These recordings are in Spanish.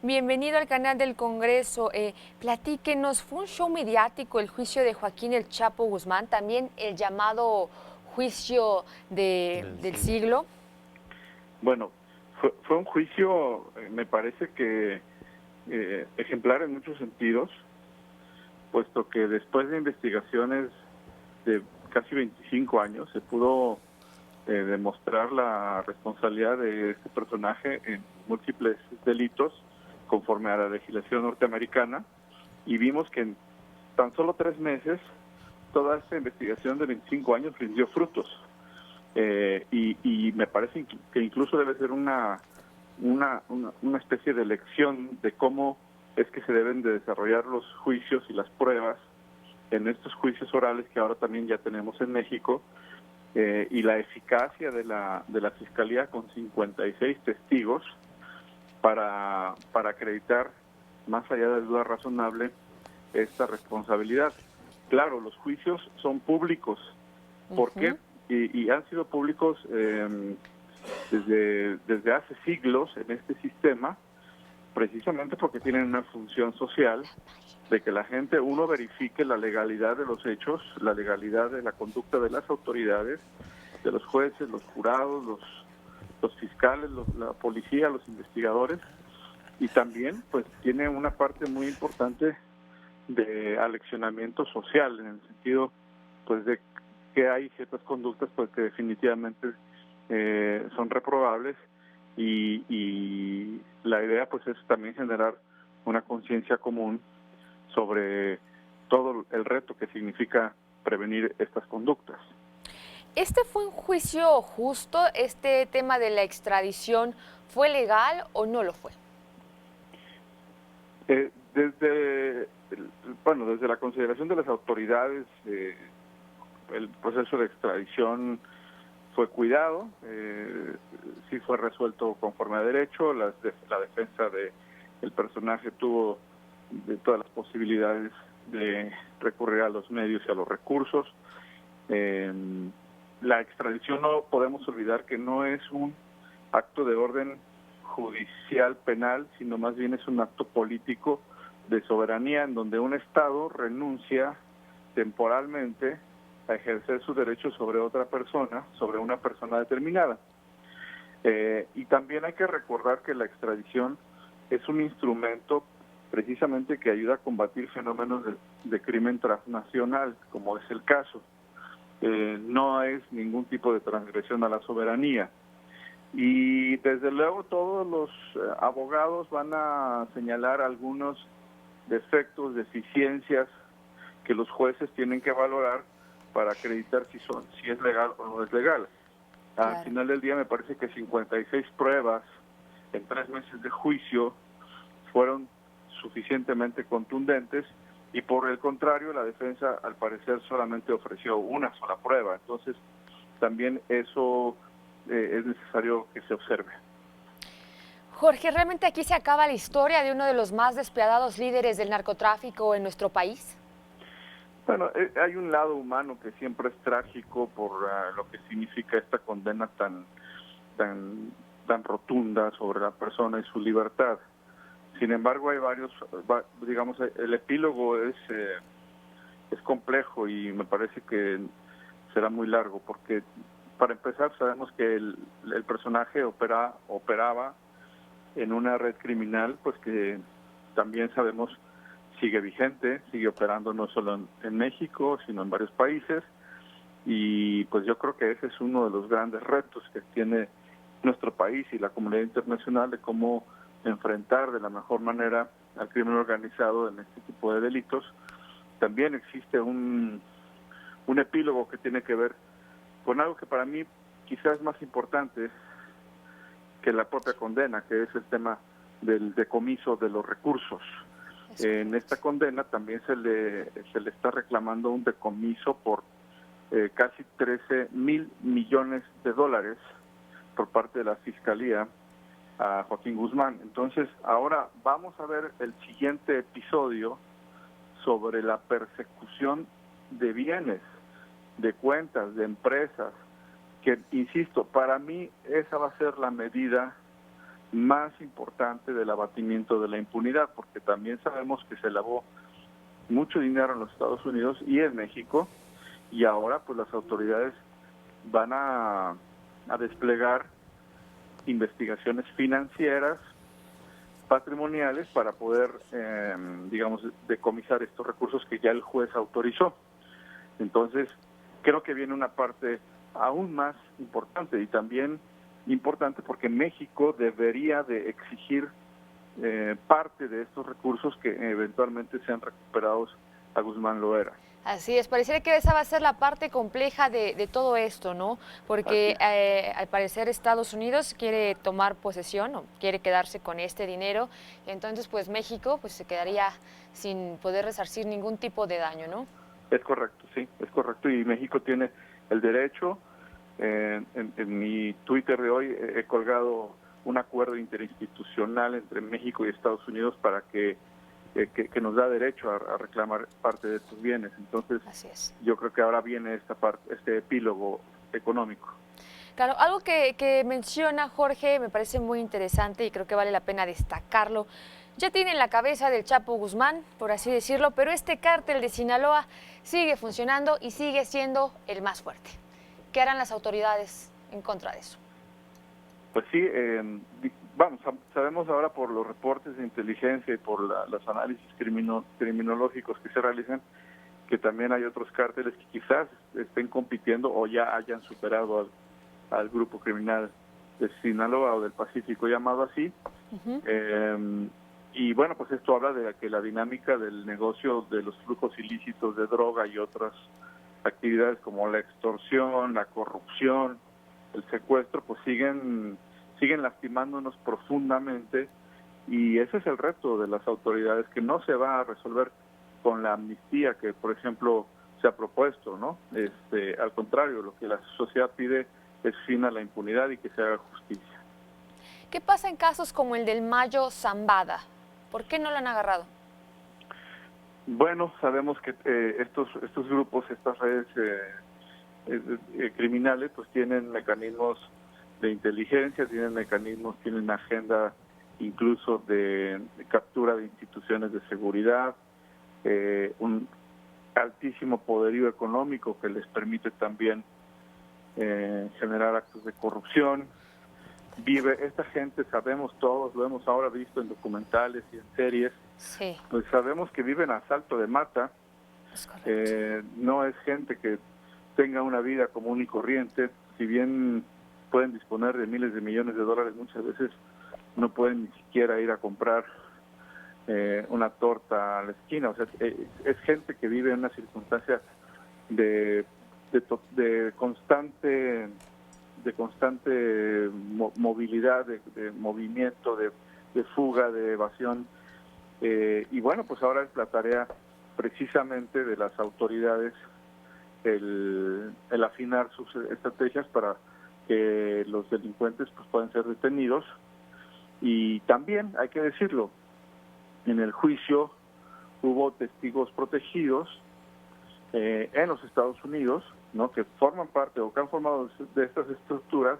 Bienvenido al canal del Congreso. Platíquenos, ¿fue un show mediático el juicio de Joaquín El Chapo Guzmán, también el llamado juicio del siglo? Bueno, fue un juicio, me parece que ejemplar en muchos sentidos, puesto que después de investigaciones de casi 25 años se pudo demostrar la responsabilidad de este personaje en múltiples delitos conforme a la legislación norteamericana, y vimos que en tan solo 3 meses toda esta investigación de 25 años rindió frutos. Y me parece que incluso debe ser una especie de lección de cómo es que se deben de desarrollar los juicios y las pruebas en estos juicios orales que ahora también ya tenemos en México, y la eficacia de la Fiscalía con 56 testigos para acreditar, más allá de duda razonable, esta responsabilidad. Claro, los juicios son públicos. ¿Por qué? Y han sido públicos desde hace siglos en este sistema, precisamente porque tienen una función social de que la gente, uno, verifique la legalidad de los hechos, la legalidad de la conducta de las autoridades, de los jueces, los jurados, los fiscales, la policía, los investigadores, y también pues tiene una parte muy importante de aleccionamiento social, en el sentido pues de que hay ciertas conductas pues que definitivamente son reprobables, y la idea pues es también generar una conciencia común sobre todo el reto que significa prevenir estas conductas. ¿Este fue un juicio justo? ¿Este tema de la extradición fue legal o no lo fue? Desde la consideración de las autoridades, el proceso de extradición fue cuidado, sí fue resuelto conforme a derecho, la defensa del personaje tuvo de todas las posibilidades de recurrir a los medios y a los recursos. La extradición, no podemos olvidar que no es un acto de orden judicial penal, sino más bien es un acto político de soberanía en donde un Estado renuncia temporalmente a ejercer sus derechos sobre otra persona, sobre una persona determinada. Y también hay que recordar que la extradición es un instrumento precisamente que ayuda a combatir fenómenos de crimen transnacional, como es el caso. No es ningún tipo de transgresión a la soberanía. Y desde luego todos los abogados van a señalar algunos defectos, deficiencias que los jueces tienen que valorar para acreditar si es legal o no es legal. Claro. Al final del día me parece que 56 pruebas en 3 meses de juicio fueron suficientemente contundentes, y por el contrario la defensa al parecer solamente ofreció una sola prueba. Entonces también eso es necesario que se observe. Jorge, ¿realmente aquí se acaba la historia de uno de los más despiadados líderes del narcotráfico en nuestro país? Bueno, hay un lado humano que siempre es trágico por lo que significa esta condena tan rotunda sobre la persona y su libertad. Sin embargo, hay varios, digamos, el epílogo es complejo y me parece que será muy largo, porque para empezar sabemos que el personaje operaba en una red criminal, pues que también sabemos sigue vigente, sigue operando no solo en México, sino en varios países, y pues yo creo que ese es uno de los grandes retos que tiene nuestro país y la comunidad internacional, de cómo enfrentar de la mejor manera al crimen organizado en este tipo de delitos. También existe un epílogo que tiene que ver con algo que para mí quizás es más importante que la propia condena, que es el tema del decomiso de los recursos. En esta condena también se le está reclamando un decomiso por casi 13,000 millones de dólares por parte de la Fiscalía a Joaquín Guzmán. Entonces, ahora vamos a ver el siguiente episodio sobre la persecución de bienes, de cuentas, de empresas, que, insisto, para mí esa va a ser la medida más importante del abatimiento de la impunidad, porque también sabemos que se lavó mucho dinero en los Estados Unidos y en México, y ahora pues las autoridades van a desplegar investigaciones financieras, patrimoniales, para poder, digamos, decomisar estos recursos que ya el juez autorizó. Entonces, creo que viene una parte aún más importante, y también importante porque México debería de exigir parte de estos recursos que eventualmente sean recuperados a Guzmán Loera. Así es, pareciera que esa va a ser la parte compleja de todo esto, ¿no? Porque al parecer Estados Unidos quiere tomar posesión o quiere quedarse con este dinero, y entonces pues México pues se quedaría sin poder resarcir ningún tipo de daño, ¿no? Es correcto, sí, es correcto, y México tiene el derecho. En mi Twitter de hoy he colgado un acuerdo interinstitucional entre México y Estados Unidos para que nos da derecho a reclamar parte de estos bienes. Entonces, así es. Yo creo que ahora viene esta parte, este epílogo económico. Claro, algo que menciona Jorge me parece muy interesante y creo que vale la pena destacarlo. Ya tienen la cabeza del Chapo Guzmán, por así decirlo, pero este cártel de Sinaloa sigue funcionando y sigue siendo el más fuerte. ¿Qué harán las autoridades en contra de eso? Pues sí, sabemos ahora por los reportes de inteligencia y por los análisis criminológicos que se realizan, que también hay otros cárteles que quizás estén compitiendo o ya hayan superado al grupo criminal de Sinaloa o del Pacífico, llamado así. Y bueno, pues esto habla de que la dinámica del negocio de los flujos ilícitos de droga y otras actividades como la extorsión, la corrupción, el secuestro, pues siguen lastimándonos profundamente, y ese es el reto de las autoridades, que no se va a resolver con la amnistía que, por ejemplo, se ha propuesto, ¿no? Al contrario, lo que la sociedad pide es fin a la impunidad y que se haga justicia. ¿Qué pasa en casos como el del Mayo Zambada? ¿Por qué no lo han agarrado? Bueno, sabemos que estos grupos, estas redes criminales, pues tienen mecanismos de inteligencia, tienen agenda incluso de captura de instituciones de seguridad, un altísimo poderío económico que les permite también generar actos de corrupción. Esta gente, sabemos todos, lo hemos ahora visto en documentales y en series, sí, pues sabemos que viven a salto de mata. No es gente que tenga una vida común y corriente. Si bien pueden disponer de miles de millones de dólares, muchas veces no pueden ni siquiera ir a comprar una torta a la esquina. O sea, es gente que vive en una circunstancia de constante movilidad, de movimiento, de fuga, de evasión. Y bueno, pues ahora es la tarea precisamente de las autoridades el afinar sus estrategias para que los delincuentes pues puedan ser detenidos. Y también, hay que decirlo, en el juicio hubo testigos protegidos en los Estados Unidos, ¿no?, que forman parte o que han formado de estas estructuras,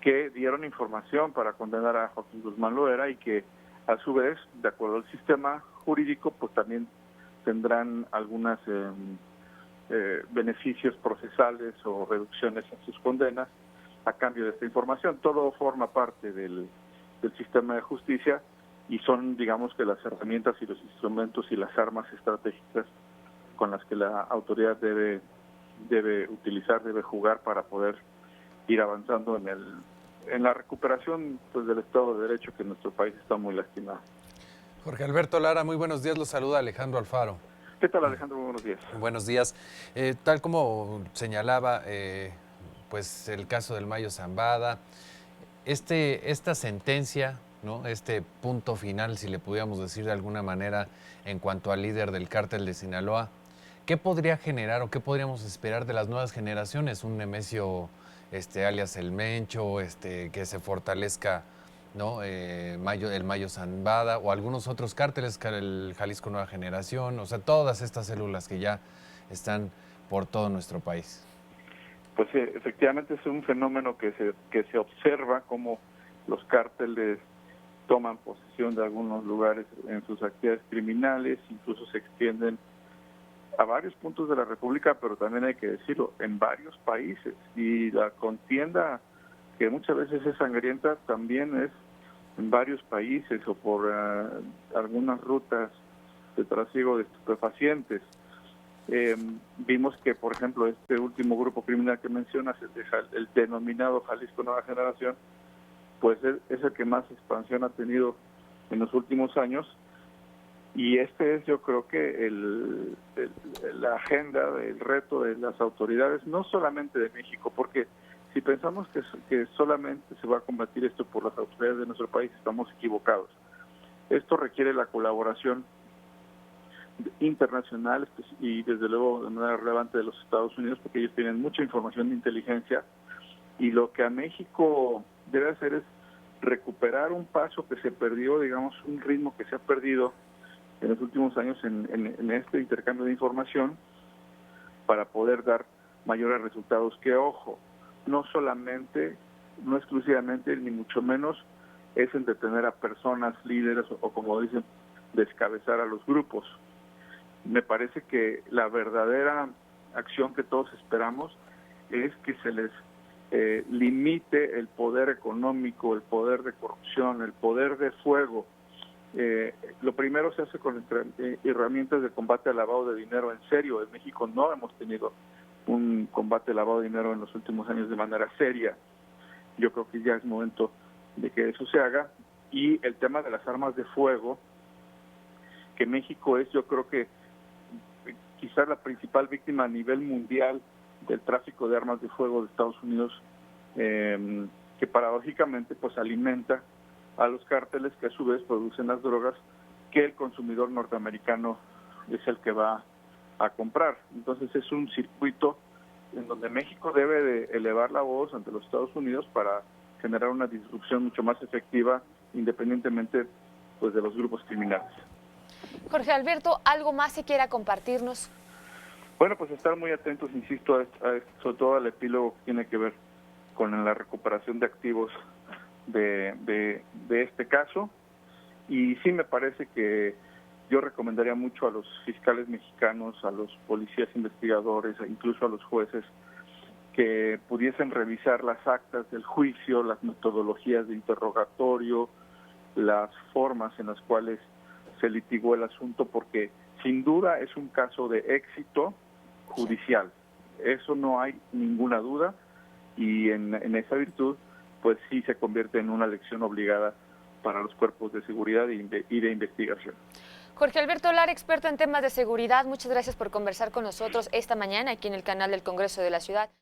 que dieron información para condenar a Joaquín Guzmán Loera, y que a su vez, de acuerdo al sistema jurídico, pues también tendrán algunas beneficios procesales o reducciones en sus condenas a cambio de esta información. Todo forma parte del sistema de justicia, y son, digamos, que las herramientas y los instrumentos y las armas estratégicas con las que la autoridad debe utilizar, debe jugar para poder ir avanzando en la recuperación, pues, del Estado de Derecho, que en nuestro país está muy lastimado. Jorge Alberto Lara, muy buenos días, los saluda Alejandro Alfaro. ¿Qué tal, Alejandro? Muy buenos días. Buenos días. Tal como señalaba, pues el caso del Mayo Zambada, esta sentencia, ¿no?, este punto final, si le pudiéramos decir de alguna manera, en cuanto al líder del cártel de Sinaloa, ¿qué podría generar o qué podríamos esperar de las nuevas generaciones? Un Nemesio alias El Mencho, que se fortalezca, ¿no?, el Mayo Zambada, o algunos otros cárteles, el Jalisco Nueva Generación, o sea, todas estas células que ya están por todo nuestro país. Pues efectivamente es un fenómeno que se observa, como los cárteles toman posesión de algunos lugares en sus actividades criminales, incluso se extienden a varios puntos de la República, pero también hay que decirlo, en varios países. Y la contienda, que muchas veces es sangrienta, también es en varios países o por algunas rutas de trasiego de estupefacientes. Vimos que, por ejemplo, este último grupo criminal que mencionas, el denominado Jalisco Nueva Generación, pues es el que más expansión ha tenido en los últimos años, y este es, yo creo que la agenda, el reto de las autoridades, no solamente de México, porque si pensamos que solamente se va a combatir esto por las autoridades de nuestro país, estamos equivocados. Esto requiere la colaboración internacional y desde luego de manera relevante de los Estados Unidos, porque ellos tienen mucha información de inteligencia, y lo que a México debe hacer es recuperar un paso que se perdió, digamos, un ritmo que se ha perdido en los últimos años en este intercambio de información, para poder dar mayores resultados. Que, ojo, no solamente, no exclusivamente, ni mucho menos es en detener a personas, líderes o como dicen, descabezar a los grupos. Me parece que la verdadera acción que todos esperamos es que se les limite el poder económico, el poder de corrupción, el poder de fuego. Lo primero se hace con herramientas de combate al lavado de dinero. En serio, en México no hemos tenido un combate al lavado de dinero en los últimos años de manera seria. Yo creo que ya es momento de que eso se haga. Y el tema de las armas de fuego, que México es, yo creo que quizás la principal víctima a nivel mundial del tráfico de armas de fuego de Estados Unidos, que paradójicamente pues alimenta a los cárteles, que a su vez producen las drogas que el consumidor norteamericano es el que va a comprar. Entonces es un circuito en donde México debe de elevar la voz ante los Estados Unidos para generar una disrupción mucho más efectiva, independientemente pues de los grupos criminales. Jorge Alberto, ¿algo más se quiera compartirnos? Bueno, pues estar muy atentos, insisto, sobre todo al epílogo que tiene que ver con la recuperación de activos de este caso. Y sí me parece que yo recomendaría mucho a los fiscales mexicanos, a los policías investigadores e incluso a los jueces que pudiesen revisar las actas del juicio, las metodologías de interrogatorio, las formas en las cuales se litigó el asunto, porque sin duda es un caso de éxito judicial. Eso no hay ninguna duda, y en esa virtud pues sí se convierte en una lección obligada para los cuerpos de seguridad y de investigación. Jorge Alberto Lara, experto en temas de seguridad, muchas gracias por conversar con nosotros esta mañana aquí en el canal del Congreso de la Ciudad.